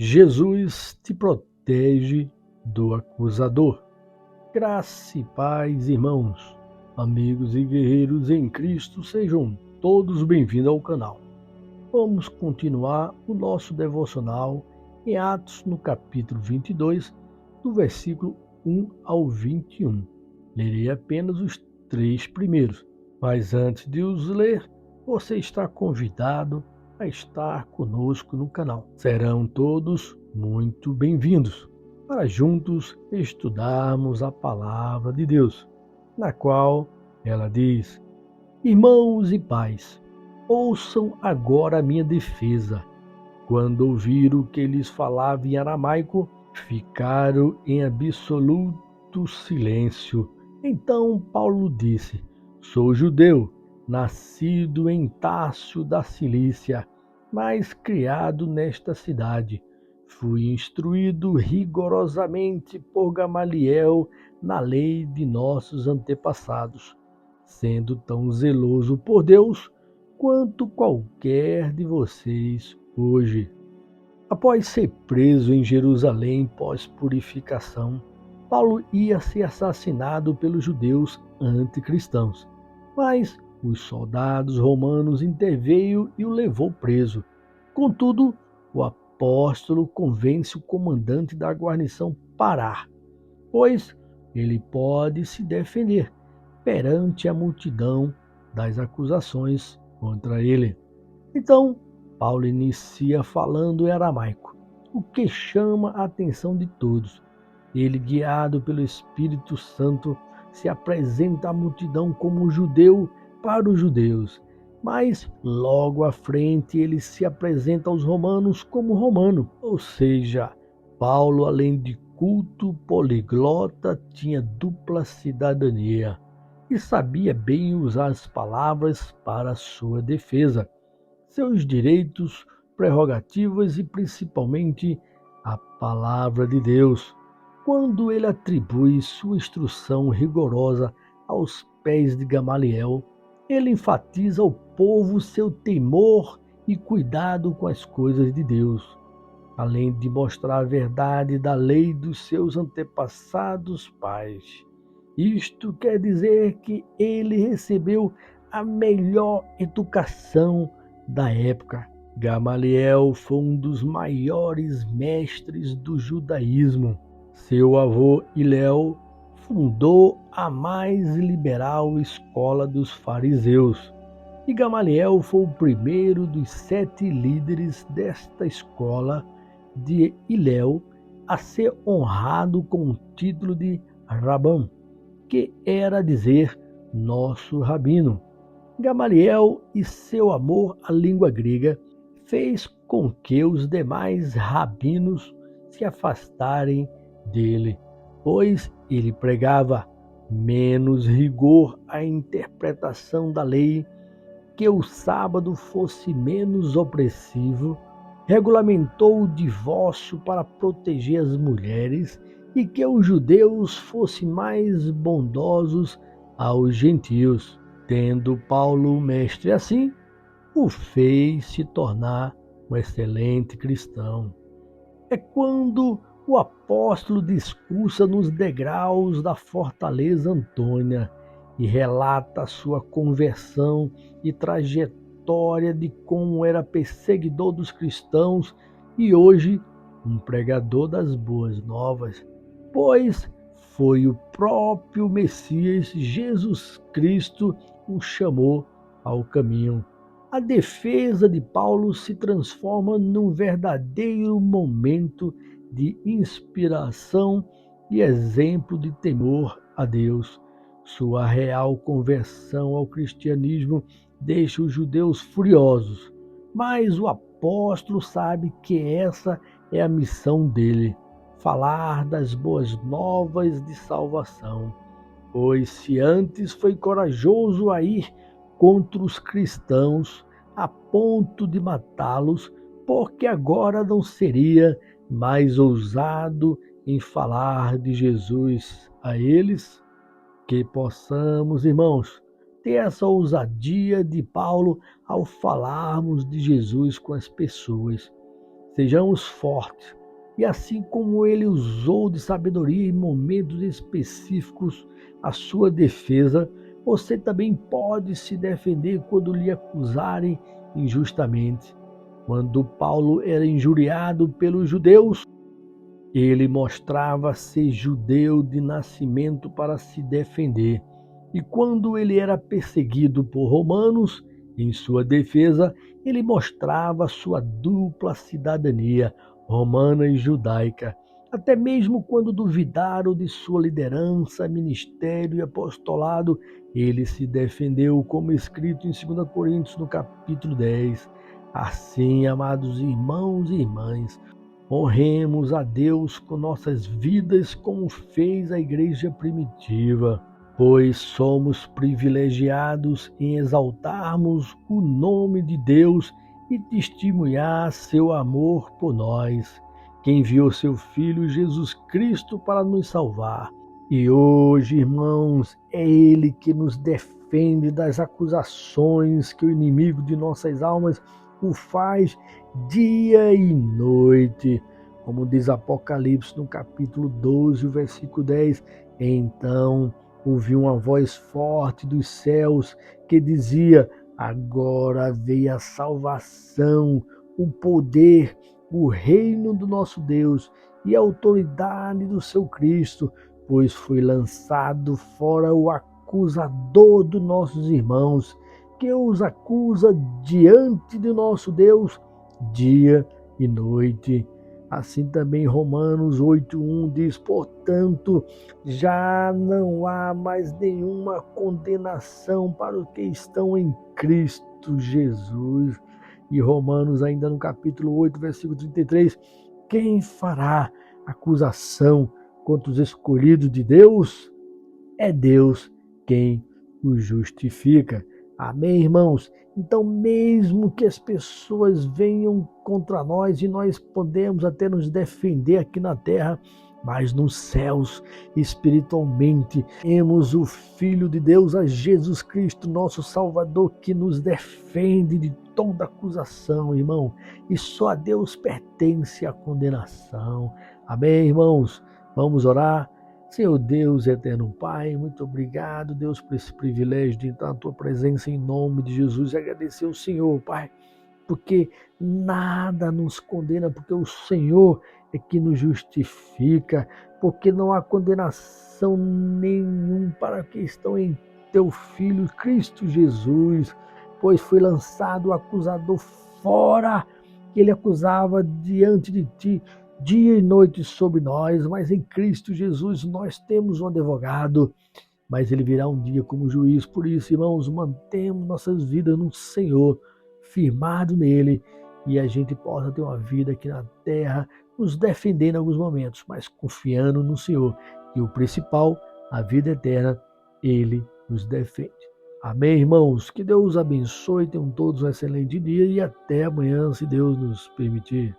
Jesus te protege do acusador. Graça e paz, irmãos, amigos e guerreiros em Cristo, sejam todos bem-vindos ao canal. Vamos continuar o nosso devocional em Atos, no capítulo 22, do versículo 1 ao 21. Lerei apenas os 3 primeiros, mas antes de os ler, você está convidado a estar conosco no canal. Serão todos muito bem-vindos para juntos estudarmos a palavra de Deus, na qual ela diz: Irmãos e pais, ouçam agora a minha defesa. Quando ouviram que lhes falava em aramaico, ficaram em absoluto silêncio. Então Paulo disse: Sou judeu, nascido em Tarso da Cilícia, mas criado nesta cidade. Fui instruído rigorosamente por Gamaliel na lei de nossos antepassados, sendo tão zeloso por Deus quanto qualquer de vocês hoje. Após ser preso em Jerusalém pós-purificação, Paulo ia ser assassinado pelos judeus anticristãos, mas os soldados romanos interveio e o levou preso. Contudo, o apóstolo convence o comandante da guarnição parar, pois ele pode se defender perante a multidão das acusações contra ele. Então, Paulo inicia falando em aramaico, o que chama a atenção de todos. Ele, guiado pelo Espírito Santo, se apresenta à multidão como judeu para os judeus, mas logo à frente ele se apresenta aos romanos como romano, ou seja, Paulo, além de culto poliglota, tinha dupla cidadania e sabia bem usar as palavras para sua defesa, seus direitos, prerrogativas e principalmente a palavra de Deus. Quando ele atribui sua instrução rigorosa aos pés de Gamaliel, ele enfatiza ao povo seu temor e cuidado com as coisas de Deus, além de mostrar a verdade da lei dos seus antepassados pais. Isto quer dizer que ele recebeu a melhor educação da época. Gamaliel foi um dos maiores mestres do judaísmo. Seu avô Hilel fundou a mais liberal escola dos fariseus. E Gamaliel foi o primeiro dos 7 líderes desta escola de Hilel a ser honrado com o título de Rabão, que era dizer nosso rabino. Gamaliel e seu amor à língua grega fez com que os demais rabinos se afastarem dele, pois ele pregava menos rigor à interpretação da lei, que o sábado fosse menos opressivo, regulamentou o divórcio para proteger as mulheres e que os judeus fossem mais bondosos aos gentios. Tendo Paulo, mestre assim, o fez se tornar um excelente cristão. É quando o apóstolo discursa nos degraus da fortaleza Antônia e relata sua conversão e trajetória de como era perseguidor dos cristãos e hoje um pregador das boas novas, pois foi o próprio Messias Jesus Cristo o chamou ao caminho. A defesa de Paulo se transforma num verdadeiro momento de inspiração e exemplo de temor a Deus. Sua real conversão ao cristianismo deixa os judeus furiosos, mas o apóstolo sabe que essa é a missão dele: falar das boas novas de salvação. Pois se antes foi corajoso a ir contra os cristãos a ponto de matá-los, porque agora não seria mais ousado em falar de Jesus a eles? Que possamos, irmãos, ter essa ousadia de Paulo ao falarmos de Jesus com as pessoas. Sejamos fortes. E assim como ele usou de sabedoria em momentos específicos a sua defesa, você também pode se defender quando lhe acusarem injustamente. Quando Paulo era injuriado pelos judeus, ele mostrava ser judeu de nascimento para se defender. E quando ele era perseguido por romanos, em sua defesa, ele mostrava sua dupla cidadania, romana e judaica. Até mesmo quando duvidaram de sua liderança, ministério e apostolado, ele se defendeu, como escrito em 2 Coríntios, no capítulo 10. Assim, amados irmãos e irmãs, honremos a Deus com nossas vidas como fez a igreja primitiva, pois somos privilegiados em exaltarmos o nome de Deus e testemunhar seu amor por nós, que enviou seu Filho Jesus Cristo para nos salvar. E hoje, irmãos, é Ele que nos defende das acusações que o inimigo de nossas almas o faz dia e noite. Como diz Apocalipse no capítulo 12, versículo 10, então ouvi uma voz forte dos céus que dizia: agora veio a salvação, o poder, o reino do nosso Deus e a autoridade do seu Cristo, pois foi lançado fora o acusador dos nossos irmãos, que os acusa diante de nosso Deus dia e noite. Assim também Romanos 8:1 diz: portanto, já não há mais nenhuma condenação para os que estão em Cristo Jesus. E Romanos, ainda no capítulo 8, versículo 33, quem fará acusação contra os escolhidos de Deus? É Deus quem os justifica. Amém, irmãos? Então, mesmo que as pessoas venham contra nós e nós podemos até nos defender aqui na terra, mas nos céus, espiritualmente, temos o Filho de Deus, a Jesus Cristo, nosso Salvador, que nos defende de toda acusação, irmão. E só a Deus pertence a condenação. Amém, irmãos? Vamos orar. Senhor Deus, eterno Pai, muito obrigado, Deus, por esse privilégio de estar na Tua presença em nome de Jesus e agradecer ao Senhor, Pai, porque nada nos condena, porque o Senhor é que nos justifica, porque não há condenação nenhum para que estão em Teu Filho Cristo Jesus, pois foi lançado o acusador fora, que ele acusava diante de Ti, dia e noite sobre nós, mas em Cristo Jesus nós temos um advogado, mas ele virá um dia como juiz. Por isso, irmãos, mantemos nossas vidas no Senhor, firmado nele, e a gente possa ter uma vida aqui na terra, nos defendendo em alguns momentos, mas confiando no Senhor, e o principal, a vida eterna, ele nos defende. Amém, irmãos? Que Deus abençoe, tenham todos um excelente dia e até amanhã, se Deus nos permitir.